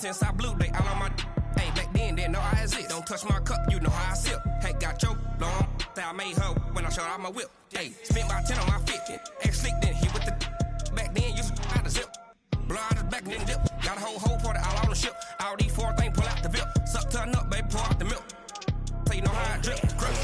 since I blew, they all on my hey, back then, didn't know I exist. Don't touch my cup, you know how I sip. Hey, got your long, that I made her when I showed out my whip. Hey, spent about 10 on my 50. Ex-slick, then hit with the back then, used to out the zip. Blow out the back, then dip. Got a whole party all on the ship. All these four things, pull out the VIP. Suck to a nut, baby, pour out the milk. So you know how I drip. Crush.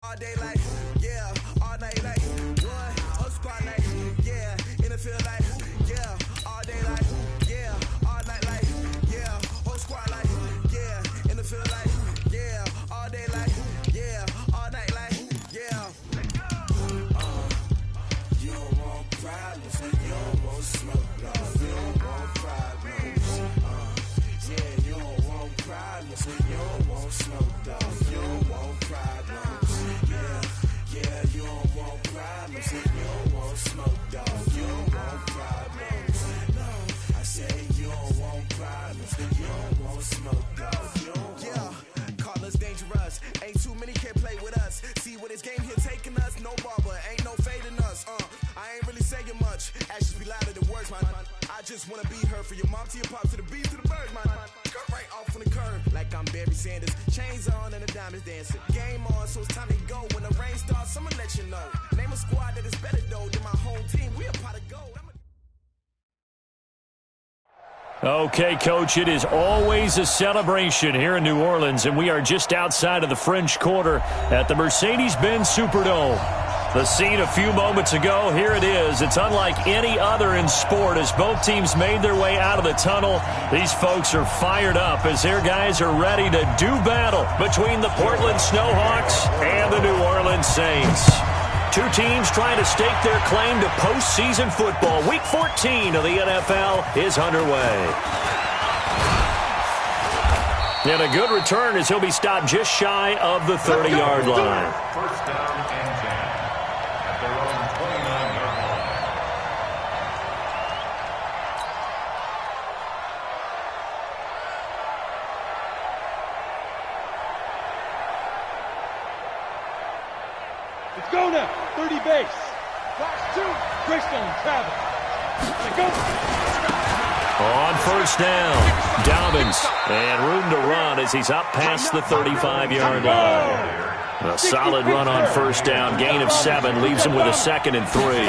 All day like, yeah, all night like, what? Whole squad like, yeah, in the field like, yeah, all day like, yeah, all night like, yeah, whole squad like, yeah, in the field like, yeah, all day like, yeah, all night like, yeah. You don't want problems, you don't want smoke, you don't want problems. Yeah, you don't want problems, you don't want smoke, you don't want problems. Yeah, you don't want problems, you don't want smoke, dog. You don't want problems. No, I say you don't want problems, you don't want smoke, dog. You don't call us dangerous. Ain't too many can play with us. See where this game here taking us? No barber, ain't no fading us. I ain't really saying much. Actions be louder than words, man. I just wanna be heard from your mom to your pop to the beat to the birds, man. Cut right off on the curve, like I'm Barry Sanders. Chains on and the diamonds dancing. Game on, so it's time to go. When the rain starts, I'ma let you know. Name a squad that is better though than my home team. We a pot of gold. Okay, Coach, it is always a celebration here in New Orleans, and we are just outside of the French Quarter at the Mercedes-Benz Superdome. The scene a few moments ago, here it is. It's unlike any other in sport as both teams made their way out of the tunnel. These folks are fired up as their guys are ready to do battle between the Portland Snowhawks and the New Orleans Saints. Two teams trying to stake their claim to postseason football. Week 14 of the NFL is underway. And a good return as he'll be stopped just shy of the 30-yard line. First down and 10 at their own 29-yard line. Let's go now. 30 base. Flash 2. Greystone travel. Let's go. On first down, Dobbins, and room to run as he's up past the 35-yard line. A solid run on first down, gain of 7, leaves him with a 2nd and 3.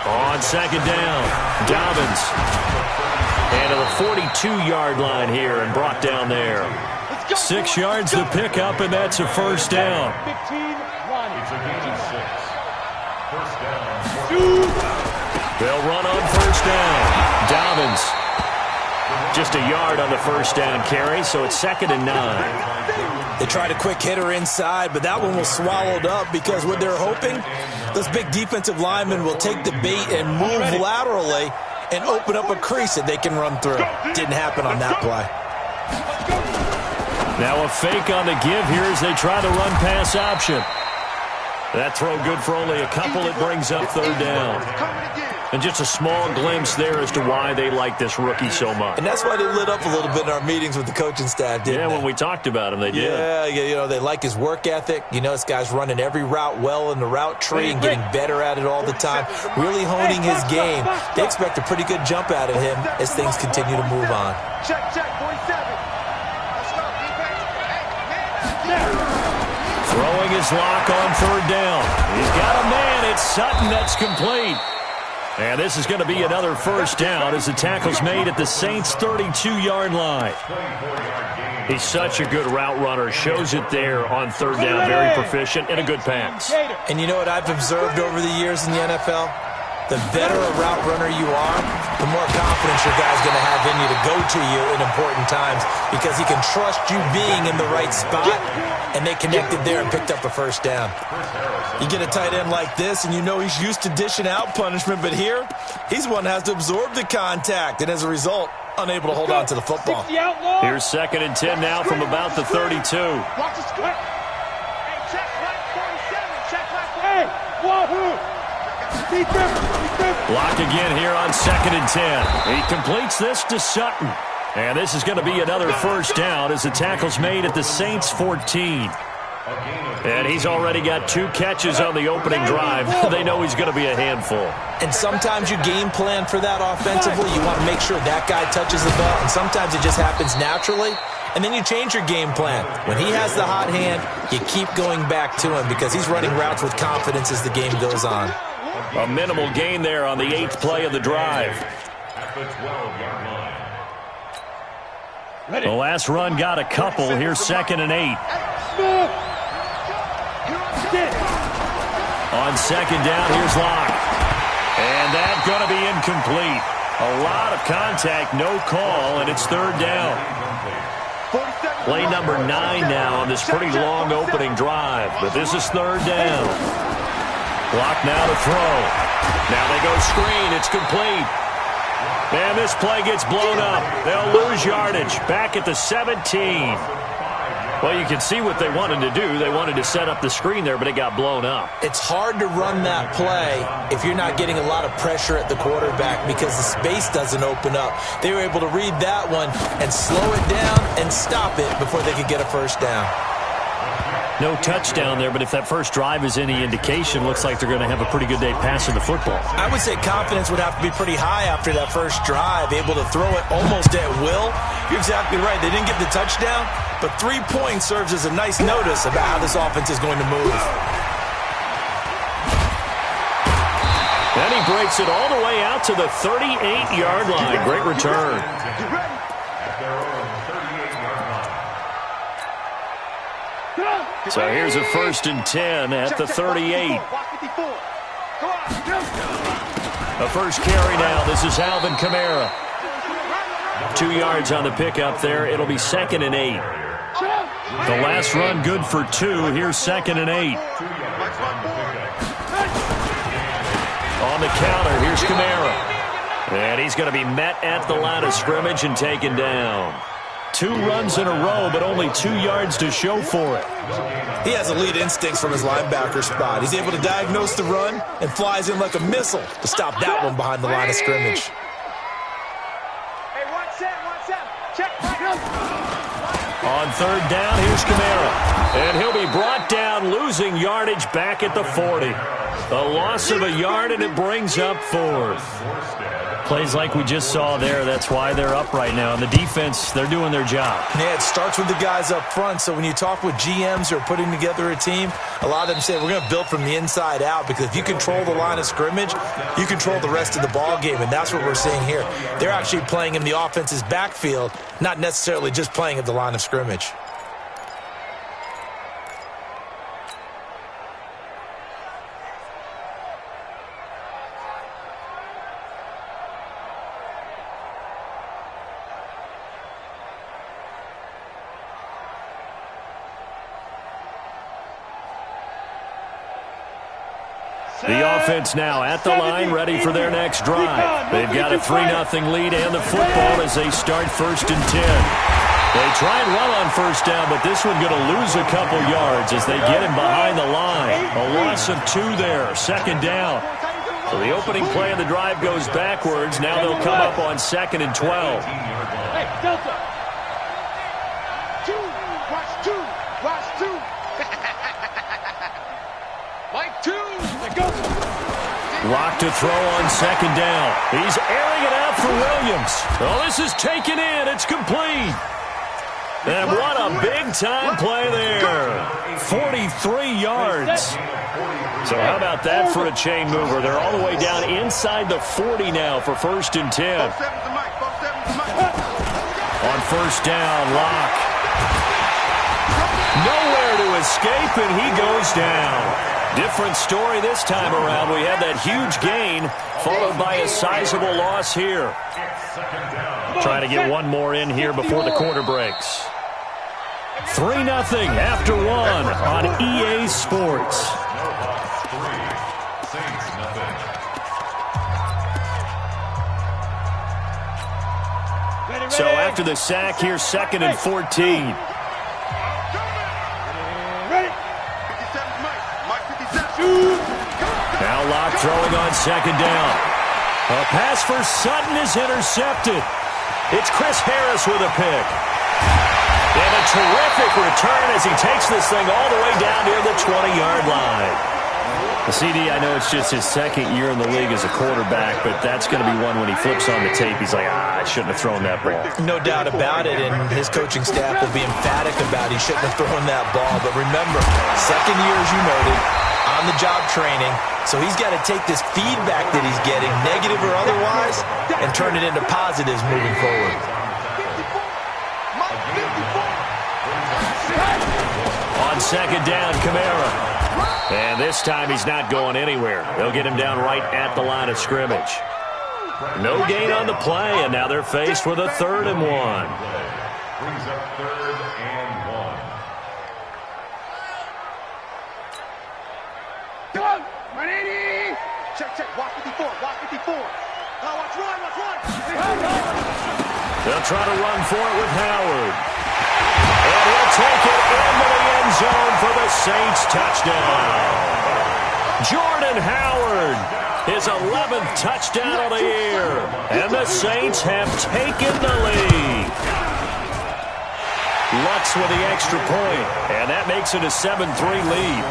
On second down, Dobbins, and to the 42-yard line here and brought down there. 6 yards to pick up, and that's a first down. 15, Ronnie. It's a gain of 6. First down. They'll run on first down. Dobbins, just a yard on the first down carry, so it's 2nd and 9. They tried a quick hitter inside, but that one was swallowed up because what they're hoping, those big defensive linemen will take the bait and move laterally and open up a crease that they can run through. Didn't happen on that play. Now a fake on the give here as they try the run pass option. That throw good for only a couple. It brings up third down. And just a small glimpse there as to why they like this rookie so much. And that's why they lit up a little bit in our meetings with the coaching staff, didn't they? When we talked about him, they did. Yeah, you know, they like his work ethic. You know, this guy's running every route well in the route tree and getting better at it all the time, really honing his game. They expect a pretty good jump out of him as things continue to move on. Check, 47. is Locke on third down. He's got a man. It's Sutton. That's complete. And this is going to be another first down as the tackle's made at the Saints' 32-yard line. He's such a good route runner. Shows it there on third down. Very proficient and a good pass. And you know what I've observed over the years in the NFL? The better a route runner you are, the more confidence your guy's going to have in you to go to you in important times because he can trust you being in the right spot, and they connected there and picked up a first down. You get a tight end like this, and you know he's used to dishing out punishment, but here, he's one that has to absorb the contact, and as a result, unable to hold on to the football. Here's 2nd and 10 now from about the 32. Watch the split. Hey, check right 47. Check right. Hey, wahoo! Block again here on 2nd and 10. He completes this to Sutton. And this is going to be another first down as the tackle's made at the Saints' 14. And he's already got 2 catches on the opening drive. They know he's going to be a handful. And sometimes you game plan for that offensively. You want to make sure that guy touches the ball. And sometimes it just happens naturally. And then you change your game plan. When he has the hot hand, you keep going back to him because he's running routes with confidence as the game goes on. A minimal gain there on the 8th play of the drive. At the 12-yard line. The last run got a couple. Here's 2nd and 8. On 2nd down, here's Locke. And that's going to be incomplete. A lot of contact, no call, and it's 3rd down. Play number 9 now on this pretty long opening drive, but this is 3rd down. Block now to throw. Now they go screen. It's complete. And this play gets blown up. They'll lose yardage. Back at the 17. Well, you can see what they wanted to do. They wanted to set up the screen there, but it got blown up. It's hard to run that play if you're not getting a lot of pressure at the quarterback because the space doesn't open up. They were able to read that one and slow it down and stop it before they could get a first down. No touchdown there, but if that first drive is any indication, looks like they're going to have a pretty good day passing the football. I would say confidence would have to be pretty high after that first drive, able to throw it almost at will. You're exactly right. They didn't get the touchdown, but 3 points serves as a nice notice about how this offense is going to move. Then he breaks it all the way out to the 38-yard line. Great return. So here's a 1st and 10 at the 38. A first carry now. This is Alvin Kamara. 2 yards on the pickup there. It'll be 2nd and 8. The last run good for 2. Here's 2nd and 8. On the counter, here's Kamara. And he's going to be met at the line of scrimmage and taken down. 2 runs in a row, but only 2 yards to show for it. He has elite instincts from his linebacker spot. He's able to diagnose the run and flies in like a missile to stop that one behind the line of scrimmage. Hey, one set. Check. On 3rd down, here's Kamara. And he'll be brought down, losing yardage back at the 40. A loss of a yard, and it brings up 4th. Plays like we just saw there. That's why they're up right now. And the defense, they're doing their job. Yeah, it starts with the guys up front. So when you talk with GMs who are putting together a team, a lot of them say, we're going to build from the inside out, because if you control the line of scrimmage, you control the rest of the ball game. And that's what we're seeing here. They're actually playing in the offense's backfield, not necessarily just playing at the line of scrimmage. The offense now at the line, ready for their next drive. They've got a 3-0 lead and the football as they start 1st and 10. They try and run on 1st down, but this one going to lose a couple yards as they get him behind the line. A loss of 2 there, 2nd down. So the opening play of the drive goes backwards. Now they'll come up on 2nd and 12. Hey, Delta. 2, watch 2. Mike 2. Lock to throw on 2nd down. He's airing it out for Williams. Oh, this is taken in. It's complete. And what a big-time play there. 43 yards. So how about that for a chain mover? They're all the way down inside the 40 now for 1st and 10. On 1st down, Locke. Nowhere to escape, and he goes down. Different story this time around. We had that huge gain, followed by a sizable loss here. Trying to get one more in here before the quarter breaks. 3-0 after one on EA Sports. So after the sack, here's 2nd and 14. Now Locke throwing on 2nd down. A pass for Sutton is intercepted. It's Chris Harris with a pick. And a terrific return as he takes this thing all the way down near the 20-yard line. The CD, I know it's just his 2nd year in the league as a quarterback, but that's going to be one when he flips on the tape, he's like, I shouldn't have thrown that ball. No doubt about it, and his coaching staff will be emphatic about he shouldn't have thrown that ball. But remember, 2nd year, as you noted, on-the-job training, so he's got to take this feedback that he's getting, negative or otherwise, and turn it into positives moving forward. On 2nd down, Kamara. And this time he's not going anywhere. They'll get him down right at the line of scrimmage. No gain on the play, and now they're faced with a 3rd and 1. Brings up 3rd and 1. Come on, 180. Check. Walk 54. Now watch run. They'll try to run for it with Howard. And he'll take it into the end zone for the Saints touchdown. Jordan Howard, his 11th touchdown of the year. And the Saints have taken the lead. Lutz with the extra point, and that makes it a 7-3 lead.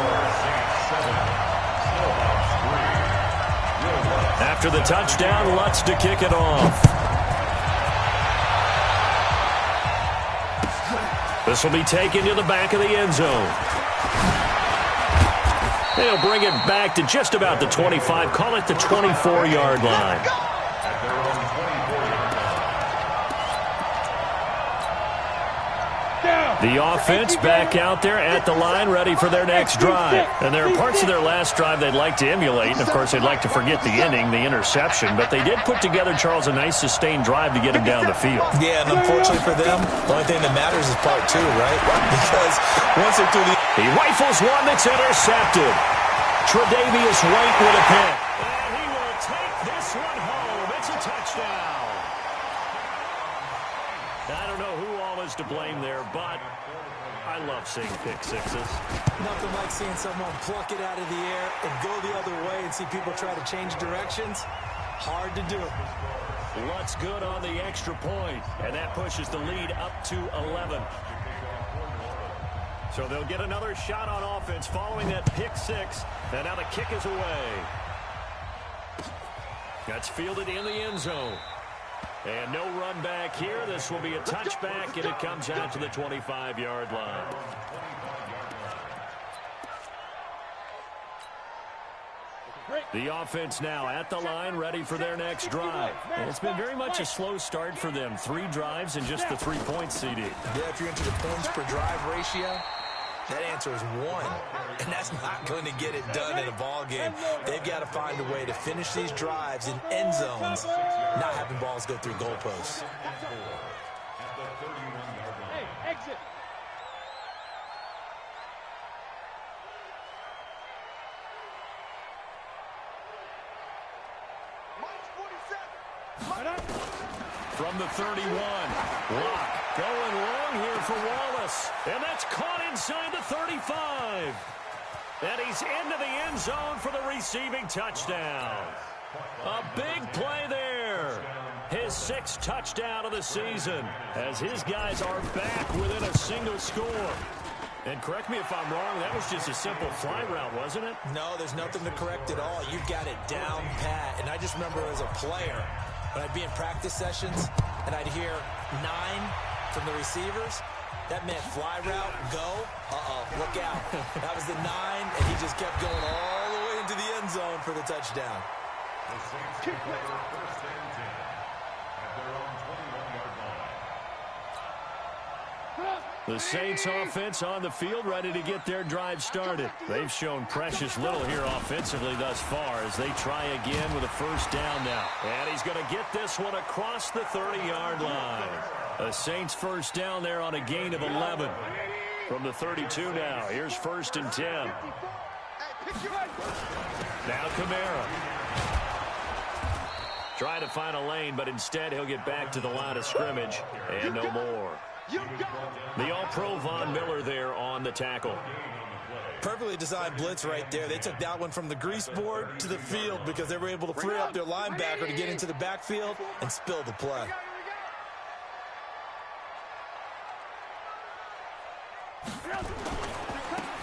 After the touchdown, Lutz to kick it off. This will be taken to the back of the end zone. They'll bring it back to just about the 25, call it the 24-yard line. The offense back out there at the line, ready for their next drive. And there are parts of their last drive they'd like to emulate. And, of course, they'd like to forget the ending, the interception. But they did put together, Charles, a nice sustained drive to get him down the field. Yeah, and unfortunately for them, the only thing that matters is part 2, right? Because once they're through the... He rifles one that's intercepted. Tre'Davious White with a pick. And he will take this one home. It's a touchdown. I don't know who all is to blame there, but I love seeing pick sixes. Nothing like seeing someone pluck it out of the air and go the other way and see people try to change directions. Hard to do. Lutz good on the extra point, and that pushes the lead up to 11. So they'll get another shot on offense following that pick six, and now the kick is away. That's fielded in the end zone. And no run back here. This will be a touchback, and it comes out to the 25-yard line. The offense now at the line, ready for their next drive. And it's been very much a slow start for them. 3 drives and just the 3 points, CD. Yeah, if you're into the points per drive ratio, that answer is 1. And that's not going to get it done in a ball game. They've got to find a way to finish these drives in end zones, not having balls go through goalposts. Hey, exit. From the 31, Locke going long here for Wallace. And that's caught inside the 35. And he's into the end zone for the receiving touchdown. A big play there. His 6th touchdown of the season as his guys are back within a single score. And correct me if I'm wrong, that was just a simple fly route, wasn't it? No, there's nothing to correct at all. You've got it down pat. And I just remember as a player, when I'd be in practice sessions and I'd hear 9 from the receivers, That meant fly route, go. Look out. That was the 9, and he just kept going all the way into the end zone for the touchdown. The Saints take over first and 10 at their own 21-yard line. The Saints offense on the field, ready to get their drive started. They've shown precious little here offensively thus far as they try again with a first down now. And he's going to get this one across the 30-yard line. The Saints first down there on a gain of 11. From the 32 now, here's first and 10. Now Kamara. Trying to find a lane, but instead he'll get back to the line of scrimmage and no more. The All-Pro Von Miller there on the tackle. Perfectly designed blitz right there. They took that one from the grease board to the field because they were able to free up their linebacker to get into the backfield and spill the play.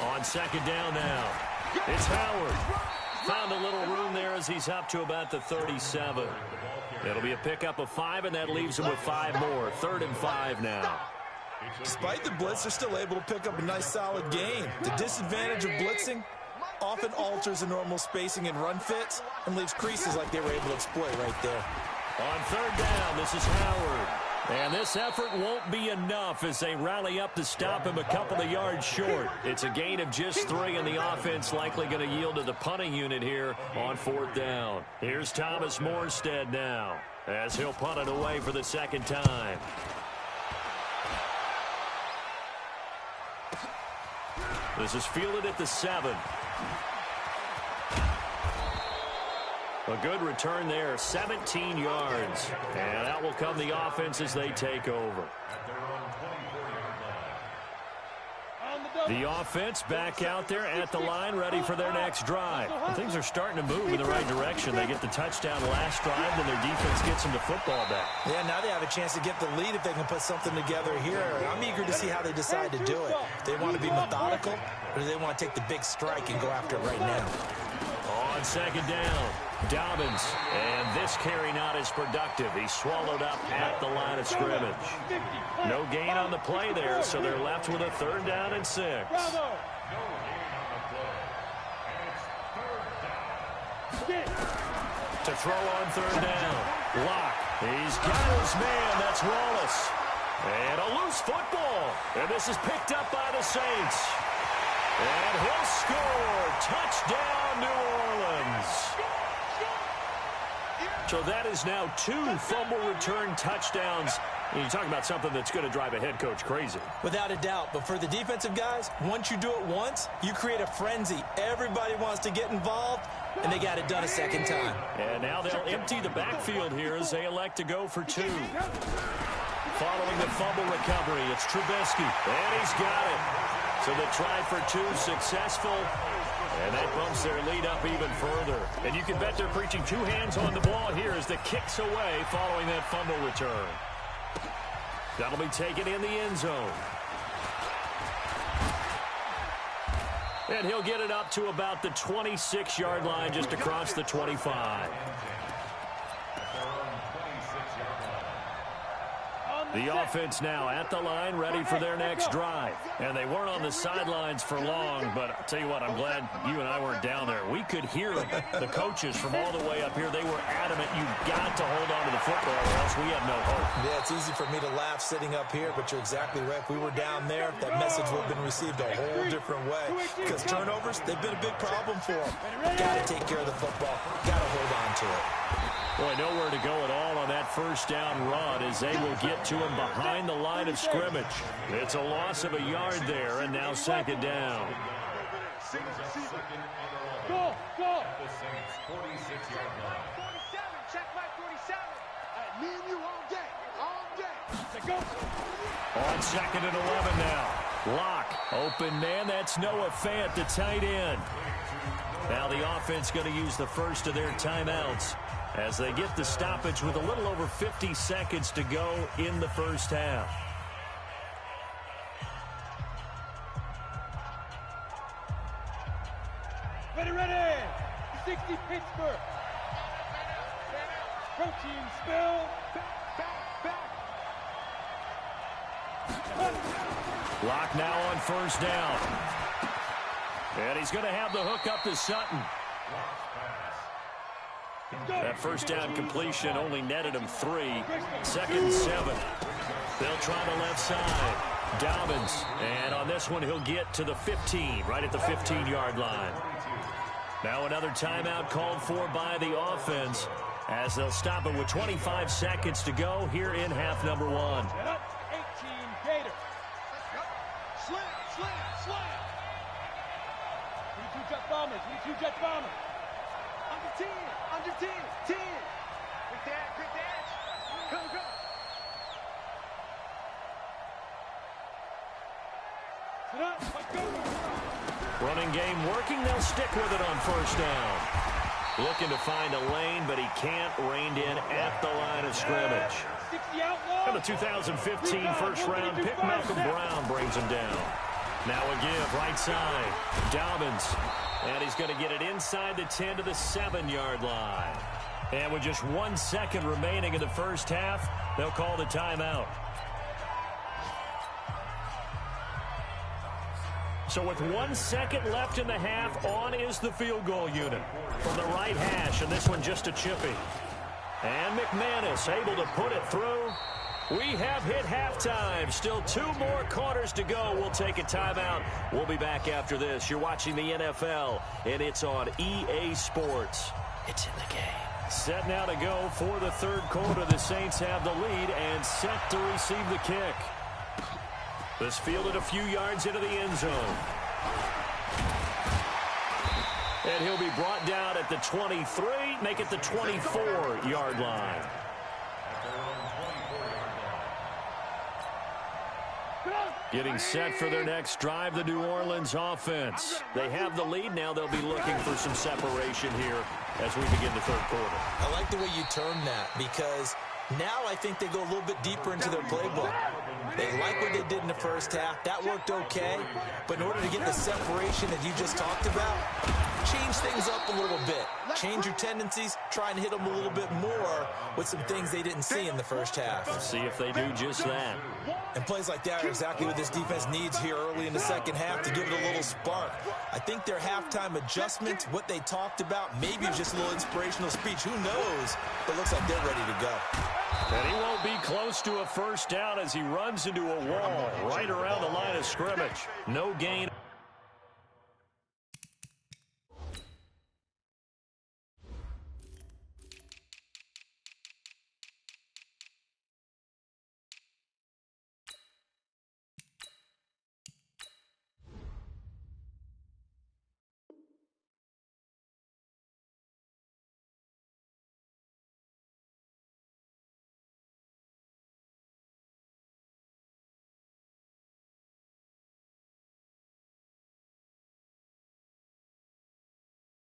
On second down now, it's Howard. Found a little room there as he's up to about the 37. It'll be a pickup of 5, and that leaves him with 5 more. 3rd and 5 now. Despite the blitz, they're still able to pick up a nice, solid gain. The disadvantage of blitzing often alters the normal spacing and run fits and leaves creases like they were able to exploit right there. On 3rd down, this is Howard. And this effort won't be enough as they rally up to stop him a couple of yards short. It's a gain of just 3, and the offense likely going to yield to the punting unit here on 4th down. Here's Thomas Morstead now as he'll punt it away for the second time. This is fielded at the 7. A good return there, 17 yards. And out will come the offense as they take over. The offense back out there at the line, ready for their next drive. And things are starting to move in the right direction. They get the touchdown last drive, then their defense gets them the football back. Yeah, now they have a chance to get the lead if they can put something together here. I'm eager to see how they decide to do it. Do they want to be methodical, or do they want to take the big strike and go after it right now? On second down, Dobbins, and this carry not as productive. He's swallowed up at the line of scrimmage. No gain on the play there, so they're left with a 3rd down and 6. To throw on 3rd down, Locke. He's got his man, that's Wallace. And a loose football, and this is picked up by the Saints. And he'll score. Touchdown, New Orleans. So that is now 2 fumble return touchdowns. And you talk about something that's going to drive a head coach crazy. Without a doubt. But for the defensive guys, once you do it once, you create a frenzy. Everybody wants to get involved, and they got it done a second time. And now they'll empty the backfield here as they elect to go for 2. Following the fumble recovery, it's Trubisky. And he's got it. So the try for 2 successful, and that bumps their lead up even further. And you can bet they're preaching 2 hands on the ball here as the kick's away following that fumble return. That'll be taken in the end zone. And he'll get it up to about the 26-yard line just across the 25. The offense now at the line, ready for their next drive. And they weren't on the sidelines for long, but I'll tell you what, I'm glad you and I weren't down there. We could hear the coaches from all the way up here. They were adamant, you've got to hold on to the football or else we have no hope. Yeah, it's easy for me to laugh sitting up here, but you're exactly right. If we were down there, that message would have been received a whole different way. Because turnovers, they've been a big problem for them. Got to take care of the football. Got to hold on to it. Boy, nowhere to go at all on that first down run as they will get to him behind the line of scrimmage. It's a loss of a yard there, and now second down. Go, go. The Saints 46-yard line. 47, check my 47. Me and you all day, to go. On second and 11 now. Locke, open man, that's Noah Fant, the tight end. Now the offense going to use the first of their timeouts as they get the stoppage with a little over 50 seconds to go in the first half. Ready. 60 Pittsburgh. Protein spill. Back. Lock now on first down. And he's going to have the hook up to Sutton. That first down completion only netted him 3. 2nd and 7. They'll try the left side. Dobbins. And on this one, he'll get to the 15, right at the 15-yard line. Now another timeout called for by the offense as they'll stop it with 25 seconds to go here in half number 1. 18 Gator. Slam, slam, slam. 22 Jet Bombers, 22 Jet Bombers. Under 10, under 10, 10. Quick dash. Go, go. Sit up, let's go. Running game working. They'll stick with it on first down. Looking to find a lane, but he can't. Reined in at the line of scrimmage. And the 2015 first-round pick, Malcolm Brown, brings him down. Now a give, right side. Dobbins. And he's going to get it inside the 10 to the 7-yard line. And with just 1 second remaining in the first half, they'll call the timeout. So with 1 second left in the half, on is the field goal unit from the right hash, and this one just a chippy. And McManus able to put it through. We have hit halftime. Still 2 more quarters to go. We'll take a timeout. We'll be back after this. You're watching the NFL, and it's on EA Sports. It's in the game. Set now to go for the third quarter. The Saints have the lead and set to receive the kick. This fielded a few yards into the end zone. And he'll be brought down at the 23, make it the 24-yard line. Getting set for their next drive, the New Orleans offense. They have the lead. Now they'll be looking for some separation here as we begin the third quarter. I like the way you term that because now I think they go a little bit deeper into their playbook. They like what they did in the first half. That worked okay. But in order to get the separation that you just talked about, change things up a little bit. Change your tendencies. Try and hit them a little bit more with some things they didn't see in the first half. Let's see if they do just that. And plays like that are exactly what this defense needs here early in the second half to give it a little spark. I think their halftime adjustments, what they talked about, maybe it was just a little inspirational speech. Who knows? But it looks like they're ready to go. And he won't be close to a first down as he runs into a wall right around the line of scrimmage. No gain.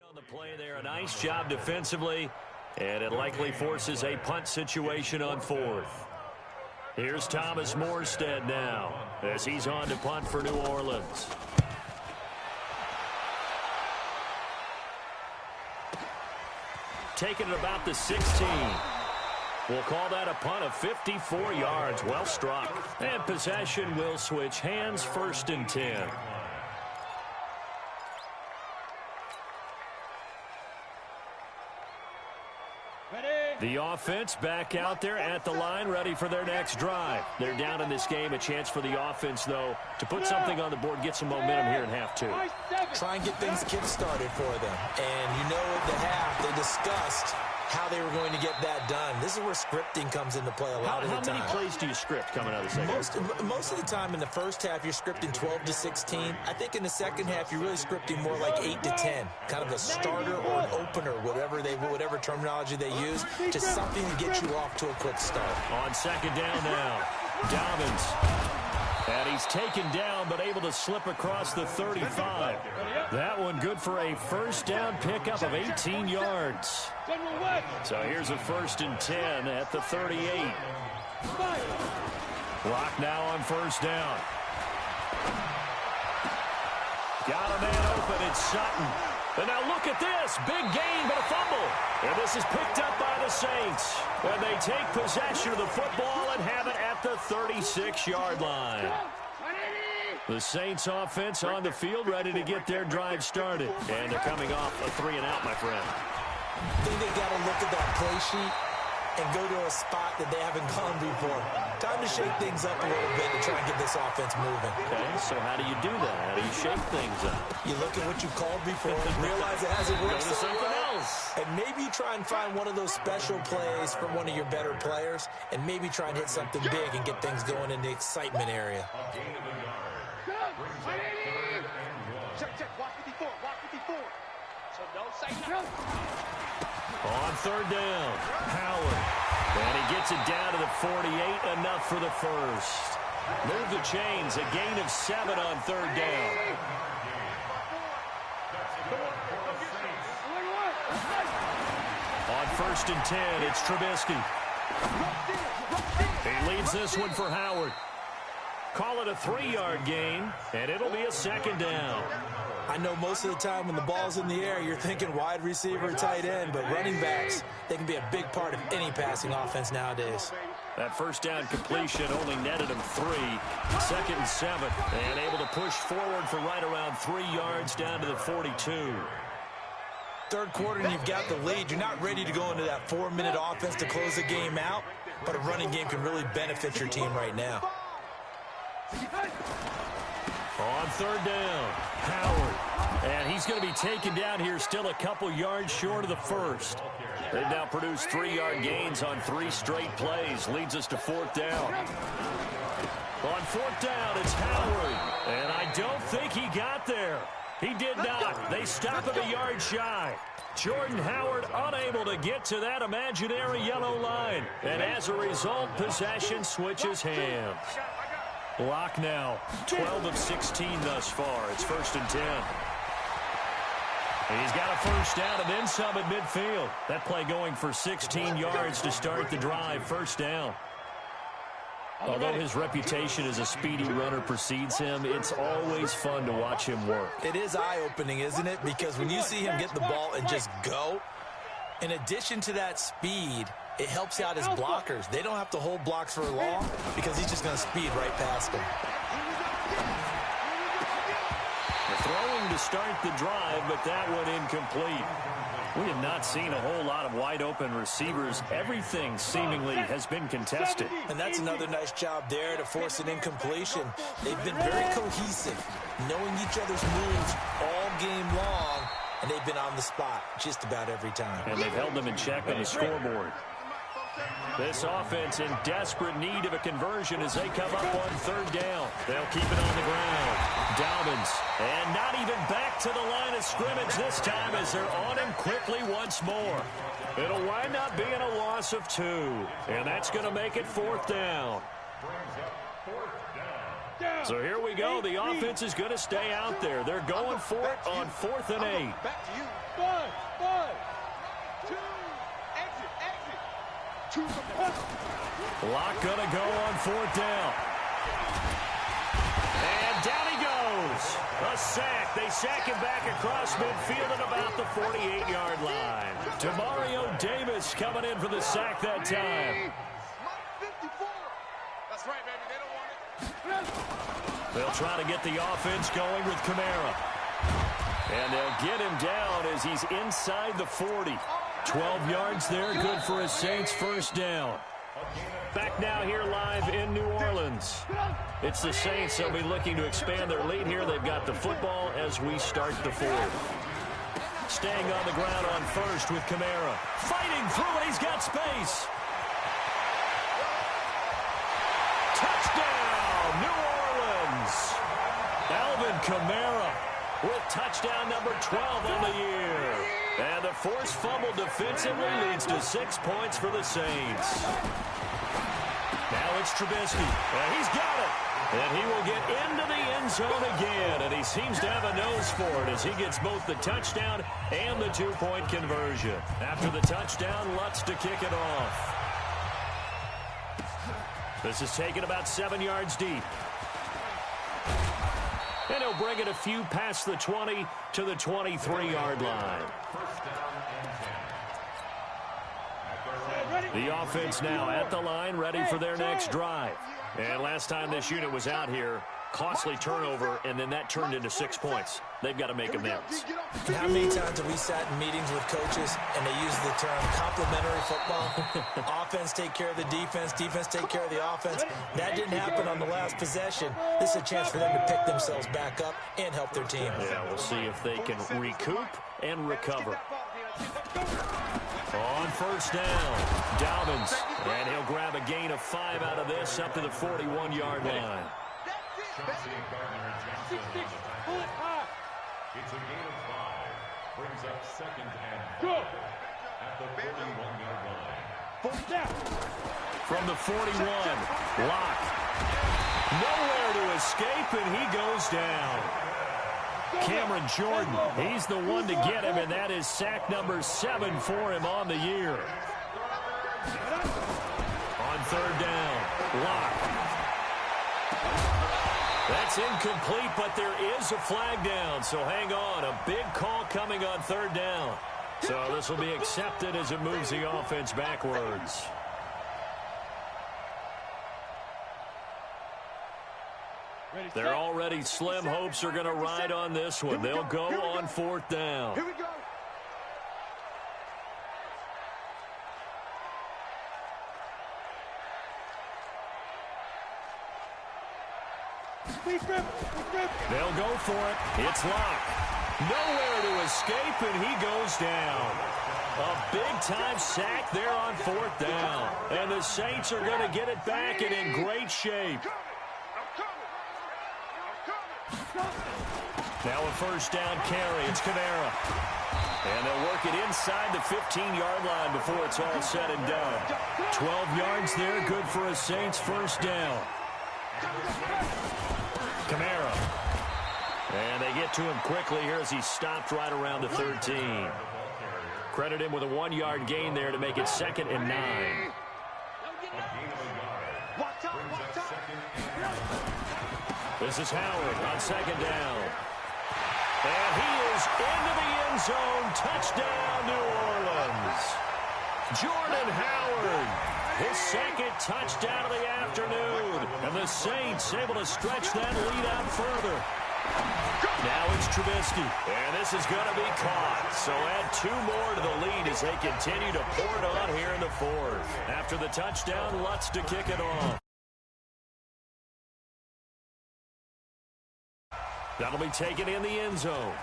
On the play there, a nice job defensively, and it likely forces a punt situation on fourth. Here's Thomas Morstead now as he's on to punt for New Orleans. Taking it about the 16. We'll call that a punt of 54 yards. Well struck. And possession will switch hands, 1st and 10. The offense back out there at the line, ready for their next drive. They're down in this game. A chance for the offense, though, to put something on the board, get some momentum here in half 2. Try and get things kick-started for them. And you know at the half, they discussed how they were going to get that done. This is where scripting comes into play a lot of the time. How many plays do you script coming out of the second? Most of the time in the first half, you're scripting 12 to 16. I think in the second half, you're really scripting more like 8 to 10. Kind of a starter or an opener, whatever terminology they use. Just something to get you off to a quick start. On second down now, Dobbins. And he's taken down, but able to slip across the 35. That one good for a first down pickup of 18 yards. So here's a 1st and 10 at the 38. Clock now on first down. Got a man open. It's Sutton. And now look at this. Big gain, but a fumble. And this is picked up by the Saints. And they take possession of the football and have it at the 36-yard line. The Saints offense on the field, ready to get their drive started. And they're coming off a 3-and-out, my friend. I think they got to look at that play sheet and go to a spot that they haven't gone before. Time to shake things up a little bit to try and get this offense moving. Okay, so how do you do that? How do you shake things up? You look at what you called before and realize it hasn't worked Go to something else. And maybe you try and find one of those special plays from one of your better players and maybe try and hit something big and get things going in the excitement area. A gain of a yard. Brings up 3rd and 1. Check. Watch 54. Watch 54. So don't say no. On 3rd down, Howard. And he gets it down to the 48, enough for the first. Move the chains, a gain of 7 on 3rd down. On 1st and 10, it's Trubisky. He leaves this one for Howard. Call it a 3-yard gain, and it'll be a 2nd down. I know most of the time when the ball's in the air, you're thinking wide receiver, tight end, but running backs, they can be a big part of any passing offense nowadays. That 1st down completion only netted him 3. 2nd and 7, and able to push forward for right around 3 yards down to the 42. 3rd quarter and you've got the lead. You're not ready to go into that 4-minute offense to close the game out, but a running game can really benefit your team right now. On 3rd down, Howard. And he's going to be taken down here still a couple yards short of the first. They've now produced 3-yard gains on 3 straight plays. Leads us to 4th down. On 4th down, it's Howard. And I don't think he got there. He did not. They stop him a yard shy. Jordan Howard unable to get to that imaginary yellow line. And as a result, possession switches hands. Lock now, 12 of 16 thus far. It's 1st and 10. He's got a 1st down and then some at midfield. That play going for 16 yards to start the drive. 1st down. Although his reputation as a speedy runner precedes him, it's always fun to watch him work. It is eye-opening, isn't it? Because when you see him get the ball and just go, in addition to that speed, it helps out his blockers. They don't have to hold blocks for long because he's just going to speed right past them. The throwing to start the drive, but that one incomplete. We have not seen a whole lot of wide-open receivers. Everything seemingly has been contested. And that's another nice job there to force an incompletion. They've been very cohesive, knowing each other's moves all game long, and they've been on the spot just about every time. And they've held them in check on the scoreboard. This offense in desperate need of a conversion as they come up on 3rd down. They'll keep it on the ground. Dobbins, and not even back to the line of scrimmage this time as they're on him quickly once more. It'll wind up being a loss of 2, and that's going to make it 4th down. So here we go. The offense is going to stay out there. They're going for it on 4th and 8. Back to you. 1, 2, exit. Lock going to go on 4th down. And down he goes. A sack. They sack him back across midfield at about the 48-yard line. Demario Davis coming in for the sack that time. 54. That's right, baby. They don't want it. They'll try to get the offense going with Kamara. And they'll get him down as he's inside the 40. 12 yards there, good for a Saints 1st down. Back now here live in New Orleans. It's the Saints. They'll be looking to expand their lead here. They've got the football as we start the 4th. Staying on the ground on 1st with Kamara. Fighting through it. He's got space. Touchdown, New Orleans. Alvin Kamara with touchdown number 12 on the year. And the forced fumble defensively leads to 6 points for the Saints. Now it's Trubisky. And he's got it. And he will get into the end zone again. And he seems to have a nose for it as he gets both the touchdown and the 2-point conversion. After the touchdown, Lutz to kick it off. This is taken about 7 yards deep. And he'll bring it a few past the 20 to the 23-yard line. The offense now at the line, ready for their next drive. And last time this unit was out here, costly turnover, and then that turned into 6 points. They've got to make amends. How many times have we sat in meetings with coaches and they use the term complementary football? Offense take care of the defense, defense take care of the offense. That didn't happen on the last possession. This is a chance for them to pick themselves back up and help their team. Yeah, we'll see if they can recoup and recover. On first down, Dobbins, and he'll grab a gain of 5 out of this up to the 41-yard line. It's a gain of 5. Brings up second and 5 at the 41-yard line. From the 41, Locke. Nowhere to escape, and he goes down. Cameron Jordan, he's the one to get him, and that is sack number 7 for him on the year. On third down, Locke. That's incomplete, but there is a flag down, so hang on. A big call coming on third down. So this will be accepted as it moves the offense backwards. They're already slim hopes are going to ride on this one. They'll go on fourth down. Here we go. They'll go for it. It's Locke. Nowhere to escape, and he goes down. A big-time sack there on fourth down. And the Saints are going to get it back and in great shape. Now a first down carry. It's Kamara. And they'll work it inside the 15-yard line before it's all said and done. 12 yards there, good for a Saints first down. Kamara. And they get to him quickly here as he stopped right around the 13. Credit him with a 1-yard gain there to make it 2nd and 9. This is Howard on 2nd down. And he is into the end zone. Touchdown, New Orleans. Jordan Howard, his 2nd touchdown of the afternoon. And the Saints able to stretch that lead out further. Now it's Trubisky, and this is going to be caught. So add 2 more to the lead as they continue to pour it on here in the 4th. After the touchdown, Lutz to kick it off. That'll be taken in the end zone.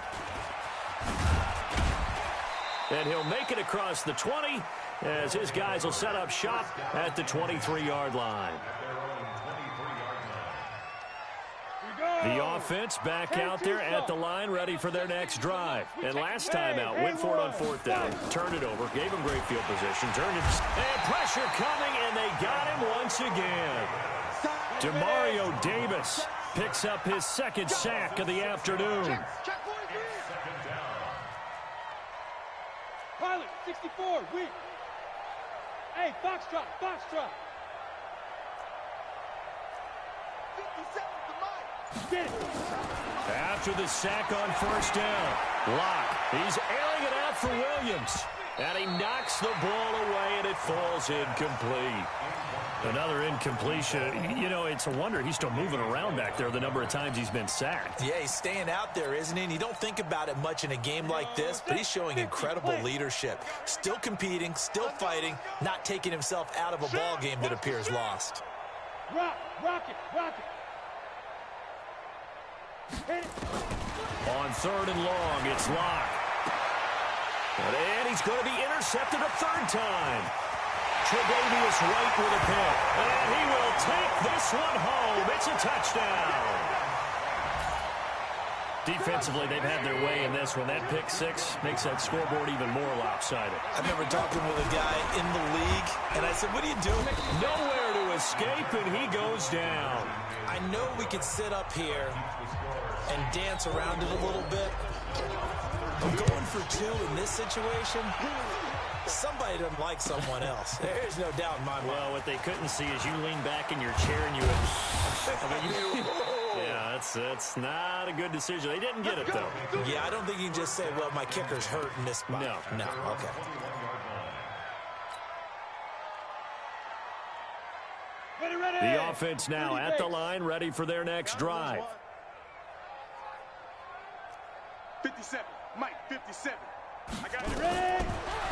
And he'll make it across the 20 as his guys will set up shop at the 23-yard line. The offense back out there at the line, ready for their next drive. And last time out, went for it on 4th down, turned it over, gave him great field position, turned it, and pressure coming, and they got him once again. Demario Davis picks up his 2nd sack of the afternoon. Pilot, 64, weak. Hey, Foxtrot, Foxtrot. 57 to Mike. Get it. After the sack on first down, Locke, he's airing it out for Williams. And he knocks the ball away, and it falls incomplete. Another incompletion. You know, it's a wonder he's still moving around back there the number of times he's been sacked. Yeah, he's staying out there, isn't he? And you don't think about it much in a game like this, but he's showing incredible leadership. Still competing, still fighting, not taking himself out of a ball game that appears lost. Rock it, rock it. Hit it. On 3rd and long, it's Locke. And he's going to be intercepted a 3rd time. Tre'Davious White with a pick. And he will take this one home. It's a touchdown. Defensively, they've had their way in this one. That pick 6 makes that scoreboard even more lopsided. I remember talking with a guy in the league, and I said, what are you doing? Nowhere to escape, and he goes down. I know we could sit up here and dance around it a little bit. But going for 2 in this situation, somebody doesn't like someone else. There's no doubt in my mind. Well, what they couldn't see is you lean back in your chair and you would... yeah, that's not a good decision. They didn't get it, though. Yeah, I don't think you can just say, well, my kicker's hurt in this spot. No, okay. Ready. The offense now at the line, ready for their next drive. 57. Mike, 57. I got it. Ready.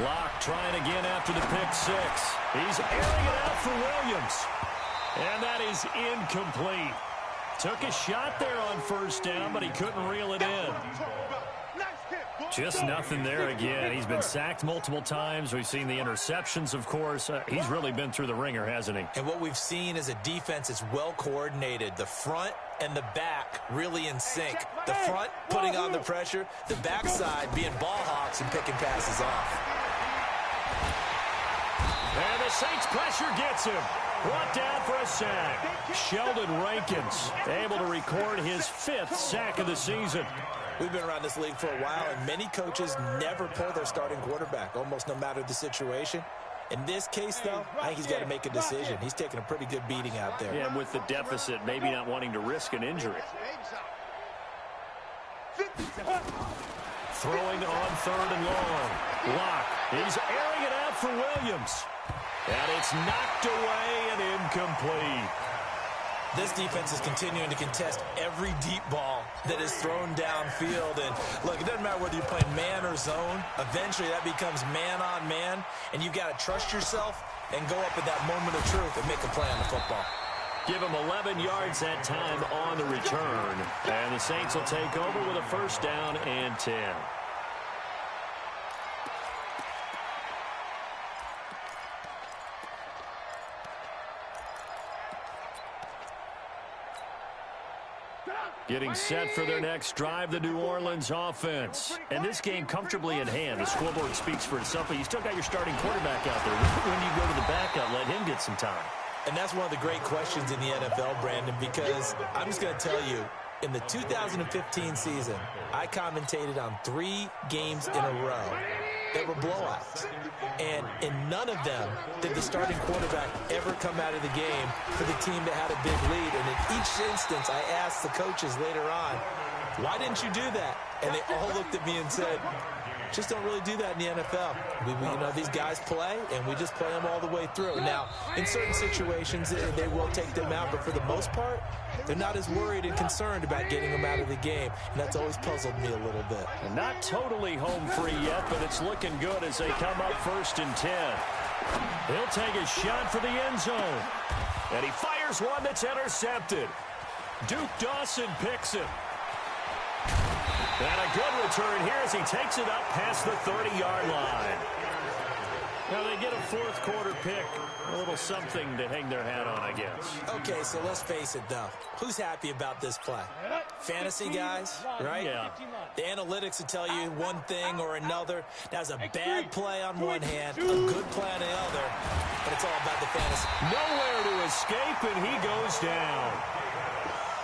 Locke trying again after the pick six. He's airing it out for Williams. And that is incomplete. Took a shot there on first down, but he couldn't reel it in. Just nothing there again. He's been sacked multiple times. We've seen the interceptions, of course. He's really been through the ringer, hasn't he? And what we've seen is a defense that's well coordinated. The front and the back really in sync. The front putting on the pressure, the backside being ball hawks and picking passes off. And the Saints pressure gets him. Brought down for a sack. Sheldon Rankins able to record his 5th sack of the season. We've been around this league for a while, and many coaches never pull their starting quarterback, almost no matter the situation. In this case, though, I think he's got to make a decision. He's taking a pretty good beating out there. Yeah, and with the deficit, maybe not wanting to risk an injury. Throwing on 3rd and long. Locke, he's airing it out for Williams. And it's knocked away and incomplete. This defense is continuing to contest every deep ball that is thrown downfield. And, look, it doesn't matter whether you're playing man or zone. Eventually, that becomes man on man. And you've got to trust yourself and go up at that moment of truth and make a play on the football. Give him 11 yards that time on the return. And the Saints will take over with a 1st down and 10. Getting set for their next drive, the New Orleans offense. And this game comfortably in hand. The scoreboard speaks for itself, but you still got your starting quarterback out there. When do you go to the backup, let him get some time? And that's one of the great questions in the NFL, Brandon, because I'm just going to tell you, in the 2015 season, I commentated on 3 games in a row that were blowouts. And in none of them did the starting quarterback ever come out of the game for the team that had a big lead. And in each instance, I asked the coaches later on, why didn't you do that? And they all looked at me and said, just don't really do that in the NFL. You know, these guys play, and we just play them all the way through. Now, in certain situations, they will take them out, but for the most part, they're not as worried and concerned about getting them out of the game, and that's always puzzled me a little bit. And not totally home free yet, but it's looking good as they come up 1st and 10. He'll take a shot for the end zone, and he fires one that's intercepted. Duke Dawson picks it. And a good return here as he takes it up past the 30-yard line. Now they get a 4th quarter pick. A little something to hang their hat on, I guess. Okay, so let's face it, though. Who's happy about this play? Fantasy guys, right? Yeah. The analytics will tell you one thing or another. That's a bad play on one hand, a good play on the other, but it's all about the fantasy. Nowhere to escape, and he goes down.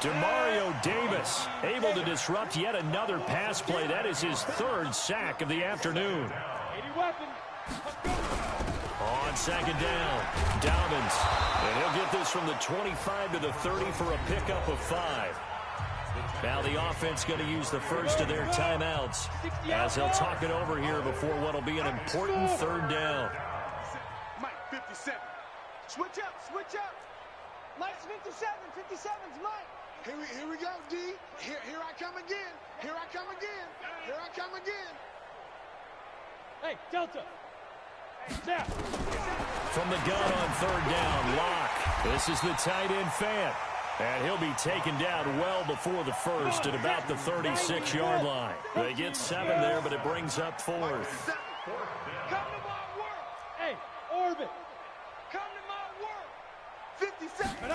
Demario Davis able to disrupt yet another pass play. That is his 3rd sack of the afternoon. On 2nd down, Dobbins. And he'll get this from the 25 to the 30 for a pickup of 5. Now the offense going to use the first of their timeouts as they'll talk it over here before what will be an important 3rd down. Mike, 57. Switch up. Mike's 57. 57's Mike. Here we go, D. Here I come again. Hey, Delta. Snap. From the gun on 3rd down, Locke. This is the tight end Fant. And he'll be taken down well before the first at about the 36-yard line. They get 7 there, but it brings up 4th. Come to my work. Hey, Orbit. Come to my work. 57.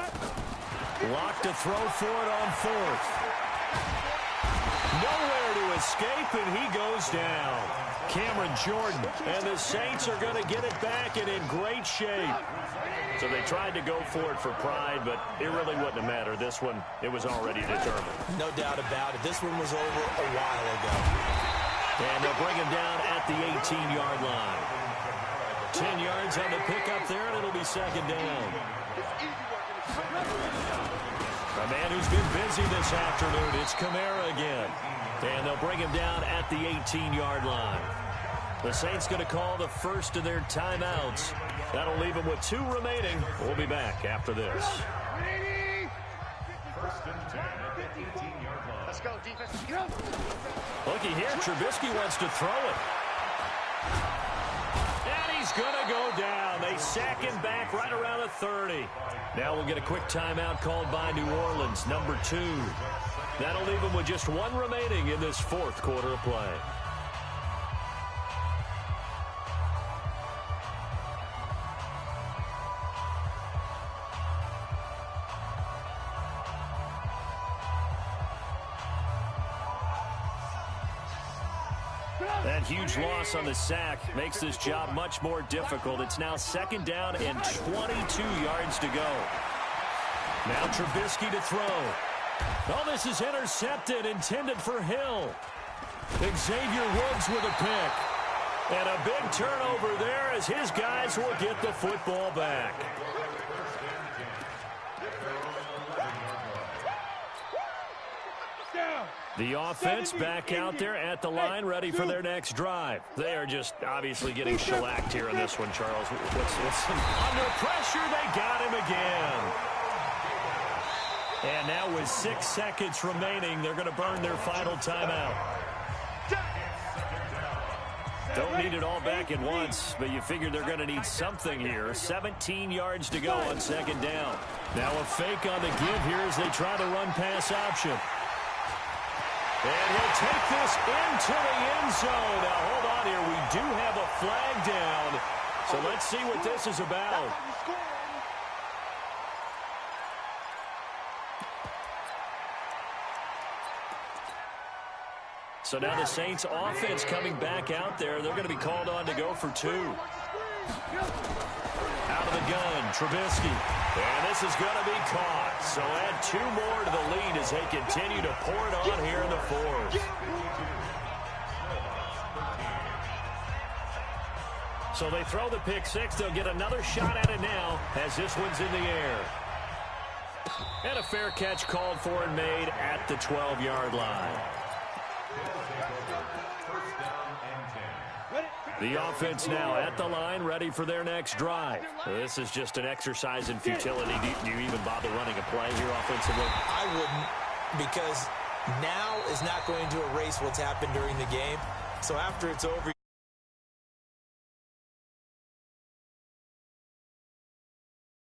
Locke to throw for it on 4th. Nowhere to escape, and he goes down. Cameron Jordan, and the Saints are going to get it back and in great shape. So they tried to go for it for pride, but it really wouldn't have mattered. This one, it was already determined. No doubt about it. This one was over a while ago. And they'll bring him down at the 18-yard line. 10 yards on the pickup there, and it'll be 2nd down. A man who's been busy this afternoon. It's Kamara again. And they'll bring him down at the 18-yard line. The Saints going to call the first of their timeouts. That'll leave them with 2 remaining. We'll be back after this. First and 10 at the 18-yard line. Let's go, defense. Looky here, Trubisky wants to throw it. And he's going to go down. They sack him back right around the 30. Now we'll get a quick timeout called by New Orleans, number 2. That'll leave them with just 1 remaining in this 4th quarter of play. That huge loss on the sack makes this job much more difficult. It's now 2nd down and 22 yards to go. Now Trubisky to throw. Oh, this is intercepted, intended for Hill. Xavier Woods with a pick. And a big turnover there as his guys will get the football back. The offense back out there at the line, ready for their next drive. They are just obviously getting shellacked here in this one, Charles. Under pressure, they got him again. And now with 6 seconds remaining, they're going to burn their final timeout. Don't need it all back at once, but you figure they're going to need something here. 17 yards to go on 2nd down. Now a fake on the give here as they try to run pass option. And he'll take this into the end zone. Now, hold on here. We do have a flag down. So let's see what this is about. So now the Saints offense coming back out there. They're going to be called on to go for 2. Out of the gun, Trubisky. And this is going to be caught. So add 2 more to the lead as they continue to pour it on here in the 4th. So they throw the pick 6. They'll get another shot at it now as this one's in the air. And a fair catch called for and made at the 12-yard line. The offense now at the line, ready for their next drive. This is just an exercise in futility. Do you even bother running a play here offensively? I wouldn't, because now is not going to erase what's happened during the game. So after it's over,